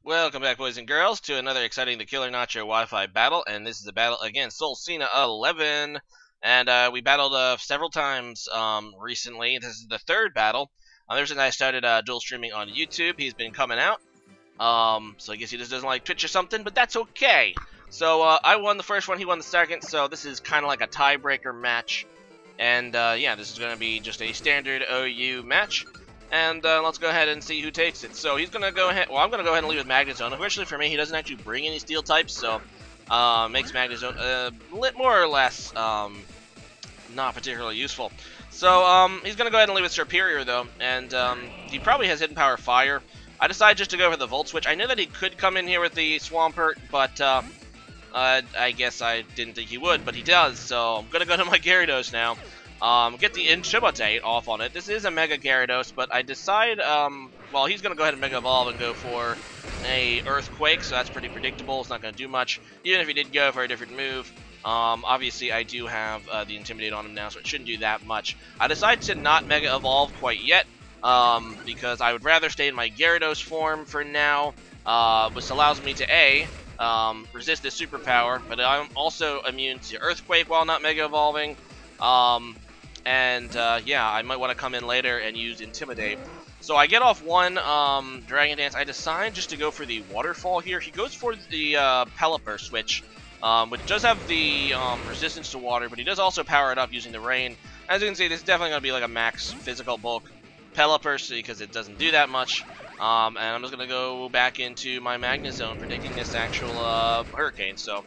Welcome back, boys and girls, to another exciting TheKillerNacho Wi-Fi battle, and this is a battle against SoulSina11, and we battled several times recently. This is the third battle. There's a guy started dual streaming on YouTube. He's been coming out, so I guess he just doesn't like Twitch or something, but that's okay. So I won the first one, he won the second, so this is kind of like a tiebreaker match, and yeah, this is going to be just a standard OU match. And let's go ahead and see who takes it. So he's going to go ahead... Well, I'm going to go ahead and leave with Magnezone. Unfortunately for me, he doesn't actually bring any steel types, so makes Magnezone more or less not particularly useful. So he's going to go ahead and leave with Superior, though, and he probably has Hidden Power Fire. I decided just to go for the Volt Switch. I knew that he could come in here with the Swampert, but I guess I didn't think he would, but he does, so I'm going to go to my Gyarados now. Get the Intimidate off on it. This is a Mega Gyarados, but I decide, well, he's going to go ahead and Mega Evolve and go for a Earthquake, so that's pretty predictable. It's not going to do much, even if he did go for a different move. Obviously, I do have the Intimidate on him now, so it shouldn't do that much. I decided to not Mega Evolve quite yet, because I would rather stay in my Gyarados form for now, which allows me to, A, resist this superpower, but I'm also immune to Earthquake while not Mega Evolving. Yeah, I might want to come in later and use Intimidate. So I get off one Dragon Dance. I decide just to go for the Waterfall here. He goes for the Pelipper switch, which does have the resistance to water, but he does also power it up using the Rain. As you can see, this is definitely going to be like a max physical bulk Pelipper, because it doesn't do that much. And I'm just going to go back into my Magnezone, predicting this actual Hurricane. So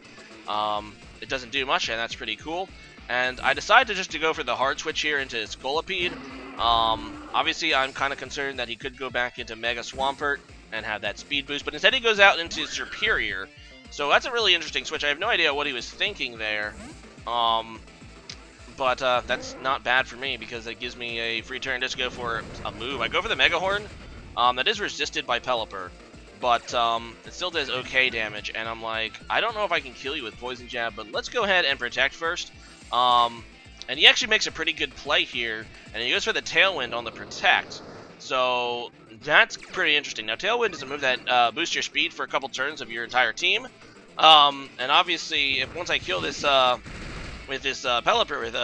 it doesn't do much, and that's pretty cool. And I decided just to go for the hard switch here into Scolipede. Obviously, I'm kind of concerned that he could go back into Mega Swampert and have that speed boost, but instead he goes out into Superior. So that's a really interesting switch. I have no idea what he was thinking there. But that's not bad for me because it gives me a free turn just to go for a move. I go for the Mega Horn. That is resisted by Pelipper, but it still does okay damage. And I'm like, I don't know if I can kill you with Poison Jab, but let's go ahead and Protect first. And he actually makes a pretty good play here, and he goes for the Tailwind on the Protect. So that's pretty interesting. Now, Tailwind is a move that boosts your speed for a couple turns of your entire team. And obviously, if once I kill this with this Pelipper with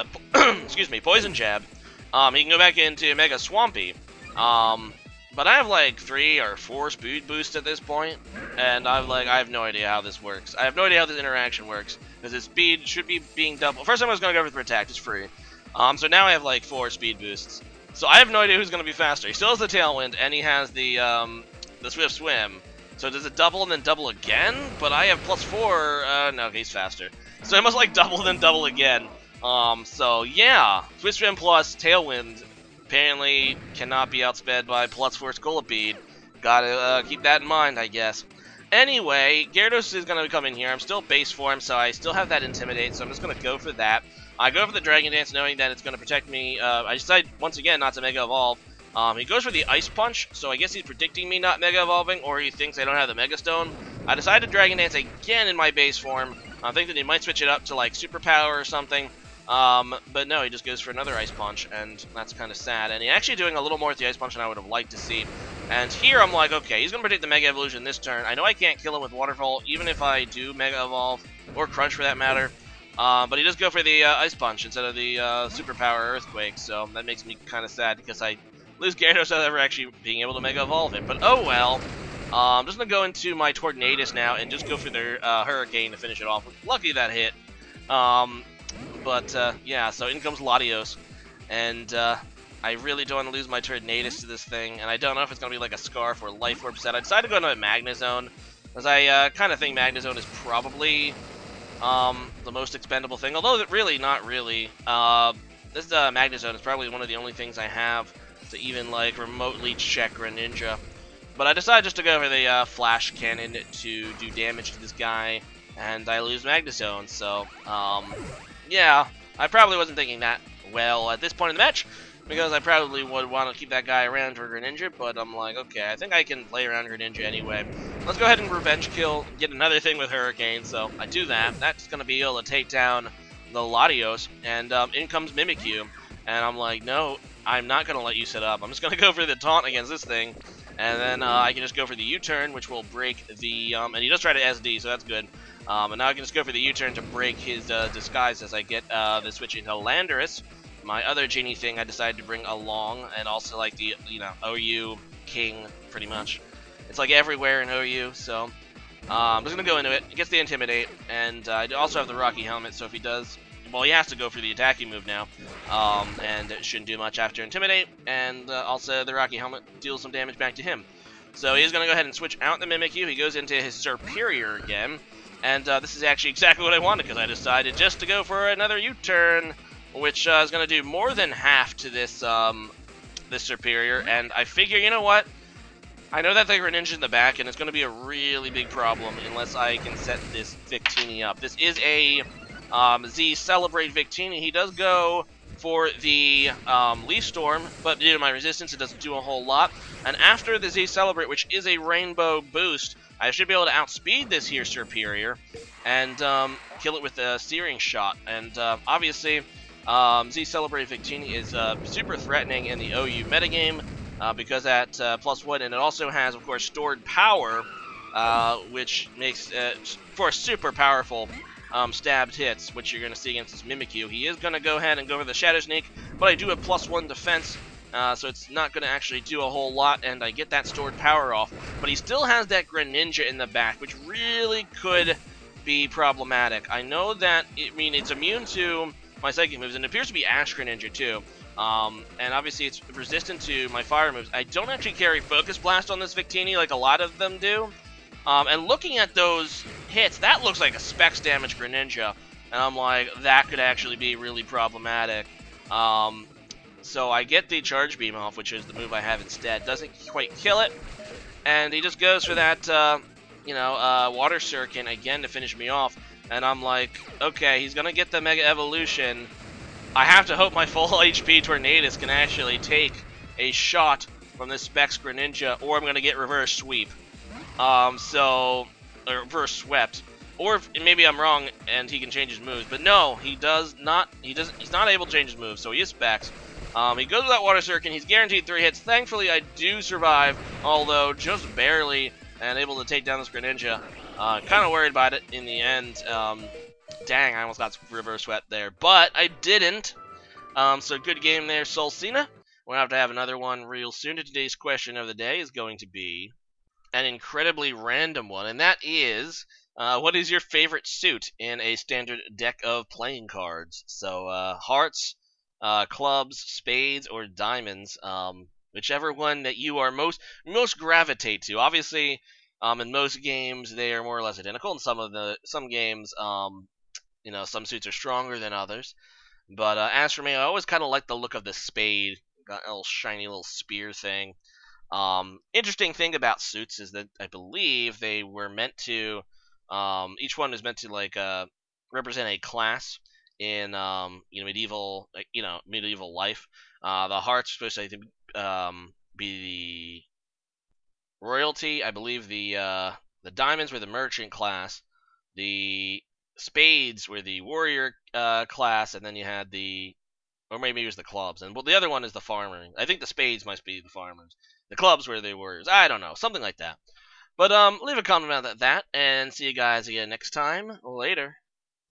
excuse me, Poison Jab, he can go back into Mega Swampy. But I have like 3 or 4 speed boosts at this point, and I have no idea how this works. I have no idea how this interaction works, because his speed should be being double. First time I was going to go for the Protect, it's free. So now I have like 4 speed boosts. So I have no idea who's going to be faster. He still has the Tailwind, and he has the Swift Swim. So does it double and then double again? But I have +4, no, he's faster. So it must like double then double again. So yeah, Swift Swim plus Tailwind apparently cannot be outsped by +4 Scolipede. Gotta keep that in mind, I guess. Anyway, Gyarados is going to come in here. I'm still base form, so I still have that Intimidate, so I'm just going to go for that. I go for the Dragon Dance knowing that it's going to protect me. I decide, once again, not to Mega Evolve. He goes for the Ice Punch, so I guess he's predicting me not Mega Evolving, or he thinks I don't have the Mega Stone. I decided to Dragon Dance again in my base form. I think that he might switch it up to, like, Superpower or something. But no, he just goes for another Ice Punch, and that's kind of sad. And he's actually doing a little more with the Ice Punch than I would have liked to see. And here I'm like, okay, he's going to predict the Mega Evolution this turn. I know I can't kill him with Waterfall, even if I do Mega Evolve, or Crunch for that matter. But he does go for the Ice Punch instead of the Superpower Earthquake, so that makes me kind of sad because I lose Gyarados without ever actually being able to Mega Evolve it. But oh well. I'm just going to go into my Tornadus now and just go for the Hurricane to finish it off. Lucky that hit. Yeah, so in comes Latios, and I really don't want to lose my Tornadus to this thing, and I don't know if it's going to be like a Scarf or Life Orb set. I decided to go into a Magnezone, because I kind of think Magnezone is probably the most expendable thing, although really not really. This Magnezone is probably one of the only things I have to even like remotely check Greninja. But I decided just to go for the Flash Cannon to do damage to this guy, and I lose Magnezone, so yeah, I probably wasn't thinking that well at this point in the match, because I probably would want to keep that guy around for Greninja, but I'm like, okay, I think I can play around Greninja anyway. Let's go ahead and Revenge Kill, get another thing with Hurricane, so I do that. That's going to be able to take down the Latios, and in comes Mimikyu, and I'm like, no, I'm not going to let you set up. I'm just going to go for the taunt against this thing, And then I can just go for the U-turn, which will break the, and he does try to SD, so that's good. And now I can just go for the U-turn to break his disguise as I get the switch into Landorus, my other genie thing I decided to bring along, and also like the, OU King, pretty much. It's like everywhere in OU, so I'm just going to go into it. He gets the Intimidate, and I also have the Rocky Helmet, so if he does, well, he has to go for the attacking move now, and it shouldn't do much after Intimidate, and also the Rocky Helmet deals some damage back to him. So he's going to go ahead and switch out the Mimikyu. He goes into his Superior again, and this is actually exactly what I wanted, because I decided just to go for another U-turn, which is going to do more than half to this this Superior, and I figure, you know what? I know that they Greninja in the back, and it's going to be a really big problem unless I can set this Victini up. This is a Z Celebrate Victini. He does go for the Leaf Storm, but due to my resistance, it doesn't do a whole lot. And after the Z Celebrate, which is a Rainbow boost, I should be able to outspeed this here Superior and kill it with a Searing Shot. And obviously, Z Celebrate Victini is super threatening in the OU metagame because at +1, and it also has, of course, stored power, which makes for super powerful stabbed hits, which you're going to see against this Mimikyu. He is going to go ahead and go for the Shadow Sneak, but I do have +1 defense, so it's not going to actually do a whole lot, and I get that stored power off. But he still has that Greninja in the back, which really could be problematic. I know that, it's immune to my Psychic moves, and it appears to be Ash Greninja too. And obviously it's resistant to my fire moves. I don't actually carry Focus Blast on this Victini like a lot of them do. And looking at those hits, that looks like a Specs damage Greninja. And I'm like, that could actually be really problematic. So I get the Charge Beam off, which is the move I have instead. Doesn't quite kill it. And he just goes for that, Water Circuit again to finish me off. And I'm like, okay, he's going to get the Mega Evolution. I have to hope my full HP Tornadus can actually take a shot from this Specs Greninja, or I'm going to get Reverse Sweep. Or Reverse Swept. Or maybe I'm wrong and he can change his moves. But no, he does not. He's not able to change his moves, so he is Specs. He goes with that Water Circuit. He's guaranteed 3 hits. Thankfully, I do survive, although just barely, and able to take down this Greninja. Kind of worried about it in the end. Dang, I almost got Reverse Swept there, but I didn't. So good game there, SoulSina. We'll have to have another one real soon. Today's question of the day is going to be an incredibly random one, and that is, what is your favorite suit in a standard deck of playing cards? So, hearts, clubs, spades, or diamonds, whichever one that you are most gravitate to. Obviously, in most games they are more or less identical. In some games, some suits are stronger than others. But as for me, I always kind of like the look of the spade. Got a little shiny little spear thing. Interesting thing about suits is that I believe they were meant to, each one is meant to represent a class in medieval life. The hearts are supposed to be the royalty. I believe the diamonds were the merchant class. The spades were the warrior class, and then you had or maybe it was the clubs, and the other one is the farmer. I think the spades must be the farmers. The clubs were the warriors. I don't know, something like that. But leave a comment about that, and see you guys again next time. Later.